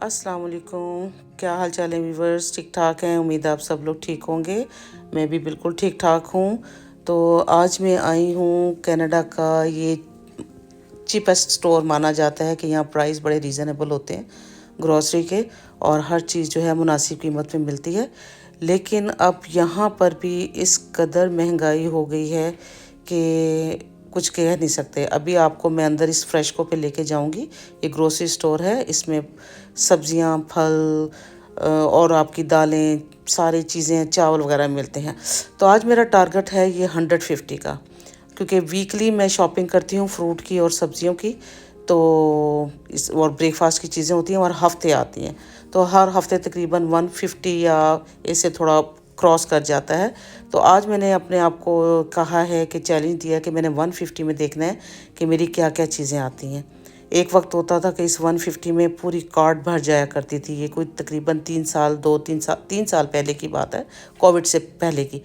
अस्सलाम वालेकुम। क्या हाल चाल है व्यूवर्स? ठीक ठाक हैं, उम्मीद है आप सब लोग ठीक होंगे। मैं भी बिल्कुल ठीक ठाक हूँ। तो आज मैं आई हूँ कनाडा का ये चीपेस्ट स्टोर माना जाता है कि यहाँ प्राइस बड़े रीज़नेबल होते हैं ग्रॉसरी के, और हर चीज़ जो है मुनासिब कीमत में मिलती है। लेकिन अब यहाँ पर भी इस कदर महंगाई हो गई है कि कुछ कह नहीं सकते। अभी आपको मैं अंदर इस फ्रेशको पे लेके जाऊंगी। ये ग्रोसरी स्टोर है, इसमें सब्जियां, फल और आपकी दालें, सारी चीज़ें, चावल वगैरह मिलते हैं। तो आज मेरा टारगेट है ये 150 का, क्योंकि वीकली मैं शॉपिंग करती हूँ फ्रूट की और सब्जियों की। तो इस और ब्रेकफास्ट की चीज़ें होती हैं और हफ्ते आती हैं, तो हर हफ्ते तकरीबन 150 या इससे थोड़ा क्रॉस कर जाता है। तो आज मैंने अपने आप को कहा है कि चैलेंज दिया कि मैंने 150 में देखना है कि मेरी क्या क्या चीज़ें आती हैं। एक वक्त होता था कि इस 150 में पूरी कार्ट भर जाया करती थी। ये कोई तकरीबन 3 साल पहले की बात है, कोविड से पहले की,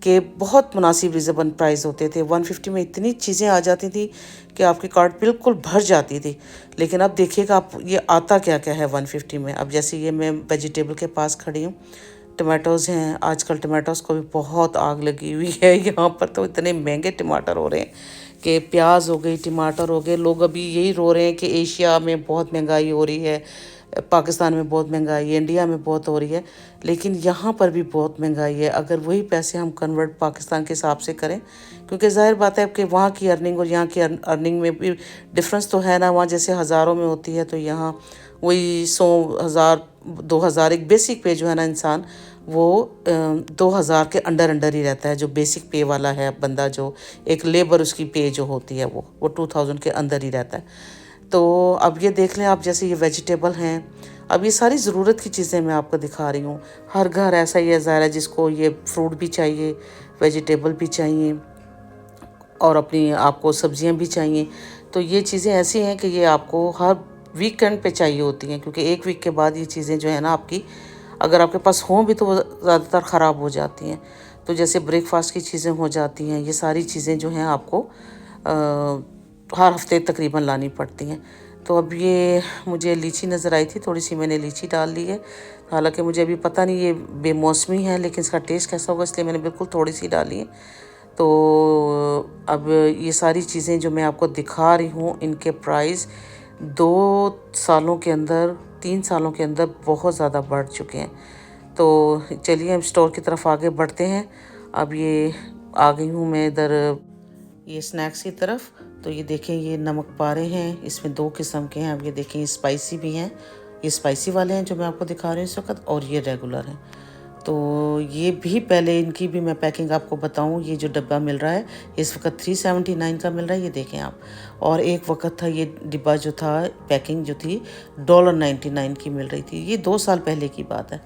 कि बहुत मुनासिब रिजनेबल प्राइस होते थे। 150 में इतनी चीज़ें आ जाती थी कि आपकी कार्ट बिल्कुल भर जाती थी। लेकिन अब देखिएगा आप, ये आता क्या क्या है 150 में। अब जैसे ये मैं वेजिटेबल के पास खड़ी हूँ, टमाटोज़ हैं। आजकल टमाटोज़ को भी बहुत आग लगी हुई है। यहाँ पर तो इतने महंगे टमाटर हो रहे हैं कि प्याज हो गई, टमाटर हो गए। लोग अभी यही रो रहे हैं कि एशिया में बहुत महंगाई हो रही है, पाकिस्तान में बहुत महंगाई है, इंडिया में बहुत हो रही है, लेकिन यहाँ पर भी बहुत महंगाई है। अगर वही पैसे हम कन्वर्ट पाकिस्तान के हिसाब से करें, क्योंकि ज़ाहिर बात है कि वहाँ की अर्निंग और यहाँ की अर्निंग में भी डिफरेंस तो है ना। वहाँ जैसे हज़ारों में होती है, तो यहाँ वही 100,000 2,000 एक बेसिक पे जो है ना इंसान, वो 2,000 के अंडर अंडर ही रहता है। जो बेसिक पे वाला है बंदा, जो एक लेबर उसकी पे जो होती है वो 2,000 के अंदर ही रहता है। तो अब ये देख लें आप, जैसे ये वेजिटेबल हैं। अब ये सारी ज़रूरत की चीज़ें मैं आपको दिखा रही हूँ। हर घर ऐसा ही है ज़ाहिर, जिसको ये फ्रूट भी चाहिए, वेजिटेबल भी चाहिए और अपनी आपको सब्जियां भी चाहिए। तो ये चीज़ें ऐसी हैं कि ये आपको हर वीकेंड पे चाहिए होती हैं, क्योंकि एक वीक के बाद ये चीज़ें जो है ना आपकी, अगर आपके पास हों भी तो वो ज़्यादातर ख़राब हो जाती हैं। तो जैसे ब्रेकफास्ट की चीज़ें हो जाती हैं, ये सारी चीज़ें जो हैं आपको हर हफ्ते तकरीबन लानी पड़ती हैं। तो अब ये मुझे लीची नज़र आई थी, थोड़ी सी मैंने लीची डाल ली है। हालांकि मुझे अभी पता नहीं ये बेमौसमी है, लेकिन इसका टेस्ट कैसा होगा, इसलिए मैंने बिल्कुल थोड़ी सी डाली है। तो अब ये सारी चीज़ें जो मैं आपको दिखा रही हूँ, इनके प्राइस 2 सालों के अंदर, 3 सालों के अंदर बहुत ज़्यादा बढ़ चुके हैं। तो चलिए हम स्टोर की तरफ आगे बढ़ते हैं। अब ये आ गई हूँ मैं इधर ये स्नैक्स की तरफ। तो ये देखें, ये नमक पारे हैं, इसमें 2 किस्म के हैं। अब ये देखें, ये स्पाइसी भी हैं। ये स्पाइसी वाले हैं जो मैं आपको दिखा रही हूँ इस वक्त, और ये रेगुलर हैं। तो ये भी पहले इनकी भी मैं पैकिंग आपको बताऊं, ये जो डब्बा मिल रहा है इस वक्त 379 का मिल रहा है, ये देखें आप। और एक वक्त था ये डिब्बा जो था, पैकिंग जो थी $1.99 की मिल रही थी। ये 2 साल पहले की बात है।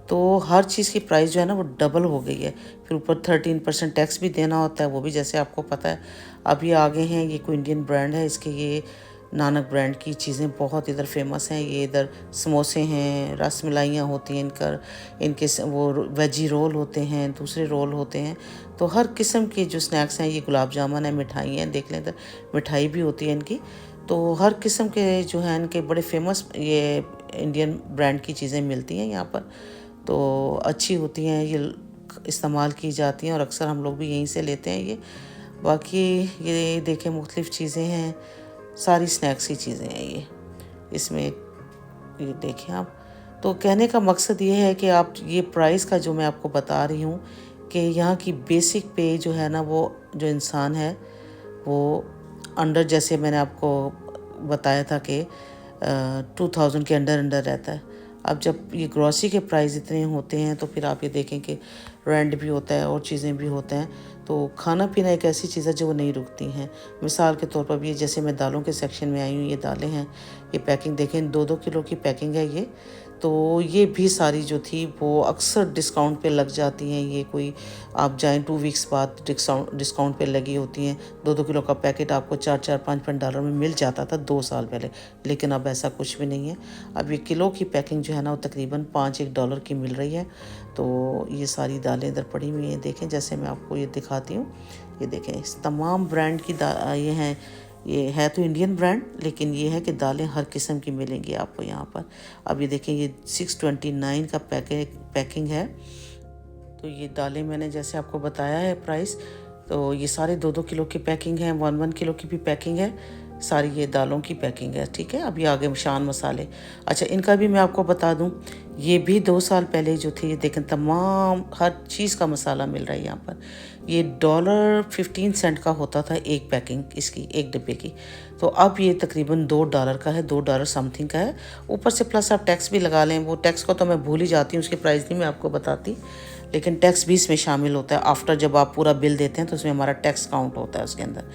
तो हर चीज़ की प्राइस जो है ना वो डबल हो गई है। फिर ऊपर 13% टैक्स भी देना होता है, वो भी जैसे आपको पता है। अब ये आगे हैं, ये कोई इंडियन ब्रांड है, इसके ये नानक ब्रांड की चीज़ें बहुत इधर फेमस हैं। ये इधर समोसे हैं, रस मिलाइयाँ होती हैं इनके वो वेजी रोल होते हैं, दूसरे रोल होते हैं। तो हर किस्म के जो स्नैक्स हैं, ये गुलाब जामुन है, मिठाई हैं, देख लें इधर मिठाई भी होती है इनकी। तो हर किस्म के जो हैं इनके बड़े फेमस ये इंडियन ब्रांड की चीज़ें मिलती हैं यहाँ पर। तो अच्छी होती हैं, ये इस्तेमाल की जाती हैं और अक्सर हम लोग भी यहीं से लेते हैं ये। बाकी ये देखें, मुख्तलिफ़ चीज़ें हैं, सारी स्नैक्स की चीज़ें हैं ये इसमें, ये देखें आप। तो कहने का मकसद ये है कि आप ये प्राइस का जो मैं आपको बता रही हूँ कि यहाँ की बेसिक पे जो है ना, वो जो इंसान है वो अंडर, जैसे मैंने आपको बताया था कि 2,000 के अंडर अंडर रहता है। अब जब ये ग्रॉसरी के प्राइस इतने होते हैं, तो फिर आप ये देखें कि रेंट भी होता है और चीज़ें भी होते हैं। तो खाना पीना एक ऐसी चीज़ है जो वो नहीं रुकती हैं। मिसाल के तौर पर भी जैसे मैं दालों के सेक्शन में आई हूँ, ये दालें हैं, ये पैकिंग देखें, 2-2 किलो की पैकिंग है ये। तो ये भी सारी जो थी वो अक्सर डिस्काउंट पे लग जाती हैं। ये कोई आप जाएं 2 वीक्स बाद डिस्काउंट पे लगी होती हैं। 2-2 किलो का पैकेट आपको 4-4 5-5 डॉलर में मिल जाता था 2 साल पहले, लेकिन अब ऐसा कुछ भी नहीं है। अब ये किलो की पैकिंग जो है ना वो तकरीबन 5-1 डॉलर की मिल रही है। तो ये सारी दालें इधर पड़ी हुई हैं, देखें जैसे मैं आपको ये दिखाती हूँ। ये देखें, इस तमाम ब्रांड की ये हैं, ये है तो इंडियन ब्रांड, लेकिन ये है कि दालें हर किस्म की मिलेंगी आपको यहाँ पर। अब ये देखें, ये 629 का पैकिंग है। तो ये दालें मैंने जैसे आपको बताया है प्राइस, तो ये सारे 2-2 किलो की पैकिंग है, 1-1 किलो की भी पैकिंग है, सारी ये दालों की पैकिंग है। ठीक है, अभी आगे शान मसाले। अच्छा, इनका भी मैं आपको बता दूं, ये भी 2 साल पहले जो थे, ये देखें तमाम हर चीज़ का मसाला मिल रहा है यहाँ पर। ये $15 का होता था एक पैकिंग इसकी, एक डिब्बे की, तो अब ये तकरीबन $2 का है, $2 समथिंग का है। ऊपर से प्लस आप टैक्स भी लगा लें, वो टैक्स को तो मैं भूल ही जाती हूँ, उसकी प्राइस नहीं मैं आपको बताती, लेकिन टैक्स भी इसमें शामिल होता है। आफ्टर जब आप पूरा बिल देते हैं तो उसमें हमारा टैक्स काउंट होता है उसके अंदर।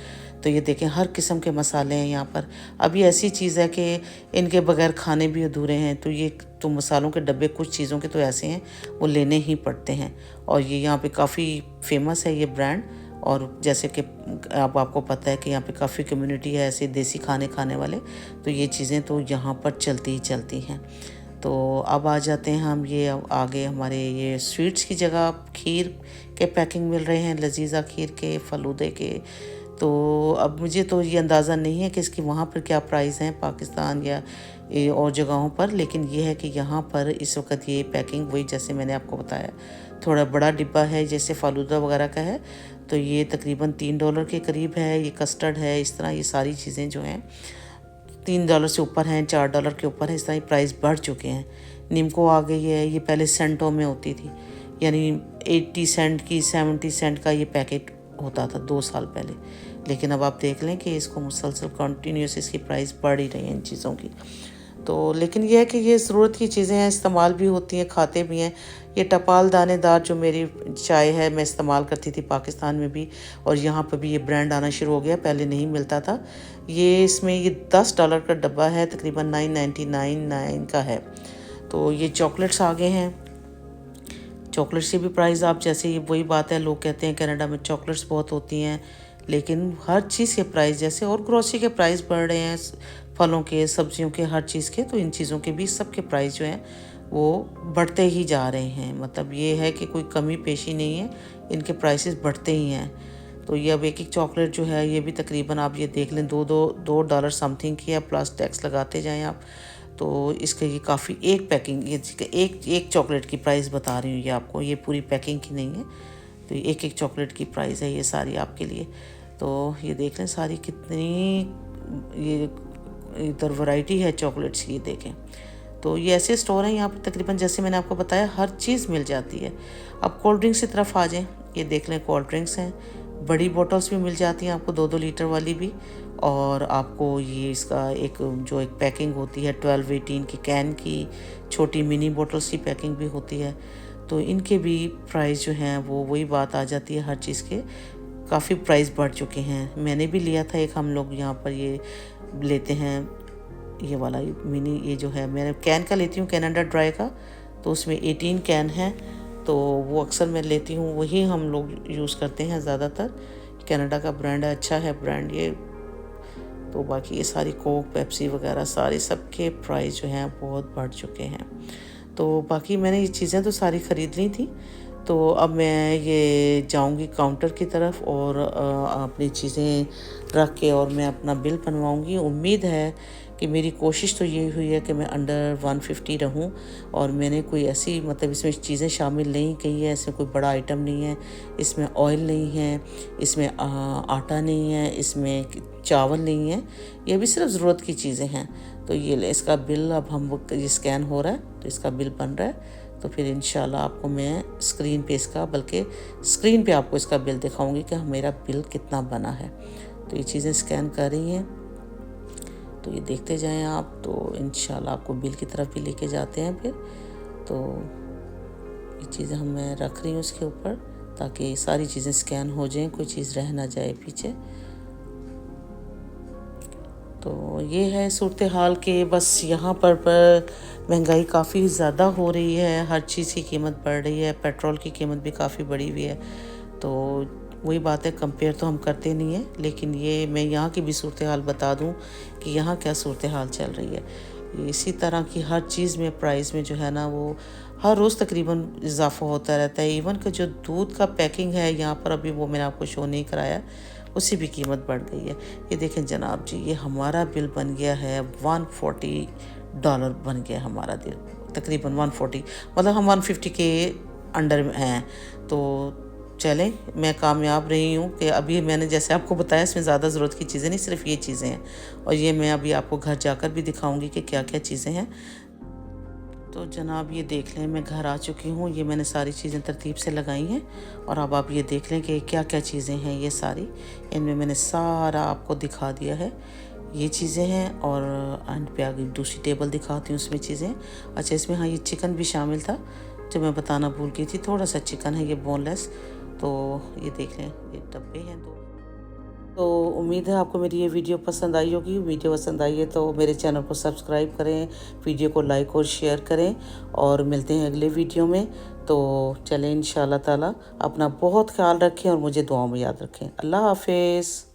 तो ये देखें, हर किस्म के मसाले हैं यहाँ पर। अब ये ऐसी चीज़ है कि इनके बगैर खाने भी अधूरे हैं, तो ये तो मसालों के डब्बे कुछ चीज़ों के तो ऐसे हैं वो लेने ही पड़ते हैं। और ये यहाँ पे काफ़ी फेमस है ये ब्रांड, और जैसे कि अब आपको पता है कि यहाँ पे काफ़ी कम्युनिटी है ऐसे देसी खाने खाने वाले, तो ये चीज़ें तो यहाँ पर चलती ही चलती हैं। तो अब आ जाते हैं हम ये आगे हमारे ये स्वीट्स की जगह खीर के पैकिंग मिल रहे हैं, लजीज़ा खीर के, फलूदे के। तो अब मुझे तो ये अंदाज़ा नहीं है कि इसकी वहाँ पर क्या प्राइस हैं पाकिस्तान या और जगहों पर, लेकिन ये है कि यहाँ पर इस वक्त ये पैकिंग वही जैसे मैंने आपको बताया, थोड़ा बड़ा डिब्बा है जैसे फालूदा वगैरह का है, तो ये तकरीबन $3 के करीब है। ये कस्टर्ड है, इस तरह ये सारी चीज़ें जो हैं $3 से ऊपर हैं, $4 के ऊपर है, इस तरह प्राइस बढ़ चुके हैं। निम्को आ गई है, ये पहले सेंटों में होती थी, यानी 80 सेंट की 70 सेंट का ये पैकेट होता था 2 साल पहले, लेकिन अब आप देख लें कि इसको मुसलसल कंटिन्यूस इसकी प्राइस बढ़ ही रही है इन चीज़ों की। तो लेकिन यह है कि ये ज़रूरत की चीज़ें हैं, इस्तेमाल भी होती हैं, खाते भी हैं। ये टपाल दानेदार जो मेरी चाय है मैं इस्तेमाल करती थी पाकिस्तान में भी, और यहाँ पर भी ये ब्रांड आना शुरू हो गया, पहले नहीं मिलता था। ये इसमें ये $10 का डब्बा है, तकरीबन 999 का है। तो ये चॉकलेट्स आ गए हैं, चॉकलेट्स की भी प्राइस आप जैसे ही वही बात है, लोग कहते हैं कनाडा में चॉकलेट्स बहुत होती हैं, लेकिन हर चीज़ के प्राइस जैसे और ग्रोसरी के प्राइस बढ़ रहे हैं, फलों के, सब्जियों के, हर चीज़ के, तो इन चीज़ों के भी सबके प्राइस जो हैं वो बढ़ते ही जा रहे हैं। मतलब ये है कि कोई कमी पेशी नहीं है, इनके प्राइसेस बढ़ते ही हैं। तो ये अब एक एक चॉकलेट जो है ये भी तकरीबन आप ये देख लें दो डॉलर समथिंग की है, प्लस टैक्स लगाते जाएं आप, तो इसके ये काफ़ी एक पैकिंग, ये एक चॉकलेट की प्राइस बता रही हूँ ये आपको, ये पूरी पैकिंग की नहीं है। तो एक एक चॉकलेट की प्राइस है ये सारी आपके लिए। तो ये देख लें सारी कितनी ये इधर वैरायटी है चॉकलेट्स की, देखें। तो ये ऐसे स्टोर हैं यहाँ पर तकरीबन जैसे मैंने आपको बताया हर चीज़ मिल जाती है। अब कोल्ड ड्रिंक्स की तरफ आ जाएं, ये देख लें कोल्ड ड्रिंक्स हैं, बड़ी बोतल्स भी मिल जाती हैं आपको 2-2 लीटर वाली भी, और आपको ये इसका एक जो एक पैकिंग होती है 12-18 की कैन की, छोटी मिनी बोतल्स की पैकिंग भी होती है। तो इनके भी प्राइस जो हैं वो वही बात आ जाती है, हर चीज़ के काफ़ी प्राइस बढ़ चुके हैं। मैंने भी लिया था एक, हम लोग यहाँ पर ये लेते हैं ये वाला मिनी, ये जो है मैंने कैन का लेती हूँ कनाडा ड्राई का, तो उसमें 18 कैन है, तो वो अक्सर मैं लेती हूँ, वही हम लोग यूज़ करते हैं ज़्यादातर। कनाडा का ब्रांड है, अच्छा है ब्रांड ये। तो बाकी ये सारी कोक, पेप्सी वगैरह सारे सबके प्राइस जो हैं बहुत बढ़ चुके हैं। तो बाकी मैंने ये चीज़ें तो सारी ख़रीद ली थी। तो अब मैं ये जाऊंगी काउंटर की तरफ और अपनी चीज़ें रख के और मैं अपना बिल बनवाऊंगी। उम्मीद है कि मेरी कोशिश तो ये हुई है कि मैं अंडर 150 रहूं, और मैंने कोई ऐसी मतलब इसमें चीज़ें शामिल नहीं की है, इसमें कोई बड़ा आइटम नहीं है, इसमें ऑयल नहीं है, इसमें आटा नहीं है, इसमें चावल नहीं है, ये भी सिर्फ ज़रूरत की चीज़ें हैं। तो ये ले इसका बिल, अब हम ये स्कैन हो रहा है तो इसका बिल बन रहा है, तो फिर इंशाल्लाह आपको मैं स्क्रीन पे इसका, बल्कि स्क्रीन पे आपको इसका बिल दिखाऊंगी कि मेरा बिल कितना बना है। तो ये चीज़ें स्कैन कर रही हैं, तो ये देखते जाएं आप, तो इंशाल्लाह आपको बिल की तरफ भी लेके जाते हैं फिर। तो ये चीज़ें हम मैं रख रही हूँ उसके ऊपर ताकि सारी चीज़ें स्कैन हो जाएं, कोई चीज़ रह ना जाए पीछे। तो ये है सूरत हाल के, बस यहाँ पर महंगाई काफ़ी ज़्यादा हो रही है, हर चीज़ की कीमत बढ़ रही है, पेट्रोल की कीमत भी काफ़ी बढ़ी हुई है। तो वही बात है, कंपेयर तो हम करते नहीं हैं, लेकिन ये मैं यहाँ की भी सूरत हाल बता दूँ कि यहाँ क्या सूरत हाल चल रही है। इसी तरह की हर चीज़ में प्राइस में जो है ना वो हर रोज़ तकरीबन इजाफा होता रहता है। इवन कि जो दूध का पैकिंग है यहाँ पर, अभी वो मैंने आपको शो नहीं कराया, उसकी भी कीमत बढ़ गई है। ये देखें जनाब जी, ये हमारा बिल बन गया है $140 बन गया हमारा बिल, तकरीबन 140, मतलब हम 150 के अंडर में हैं। तो चलें, मैं कामयाब रही हूँ कि अभी मैंने जैसे आपको बताया इसमें ज़्यादा ज़रूरत की चीज़ें नहीं, सिर्फ ये चीज़ें हैं, और ये मैं अभी आपको घर जाकर भी दिखाऊंगी कि क्या क्या चीज़ें हैं। तो जनाब ये देख लें, मैं घर आ चुकी हूँ, ये मैंने सारी चीज़ें तरतीब से लगाई हैं, और अब आप ये देख लें कि क्या क्या चीज़ें हैं। ये सारी इनमें मैंने सारा आपको दिखा दिया है, ये चीज़ें हैं। और एंड पे आगे दूसरी टेबल दिखाती हूँ, उसमें चीज़ें। अच्छा, इसमें हाँ ये चिकन भी शामिल था जो मैं बताना भूल गई थी, थोड़ा सा चिकन है ये बोनलेस। तो ये देख लें, ये डब्बे हैं दो। तो उम्मीद है आपको मेरी ये वीडियो पसंद आई होगी। वीडियो पसंद आई है तो मेरे चैनल को सब्सक्राइब करें, वीडियो को लाइक और शेयर करें, और मिलते हैं अगले वीडियो में। तो चलें, इंशाल्लाह ताला अपना बहुत ख्याल रखें और मुझे दुआओं में याद रखें। अल्लाह हाफिज़।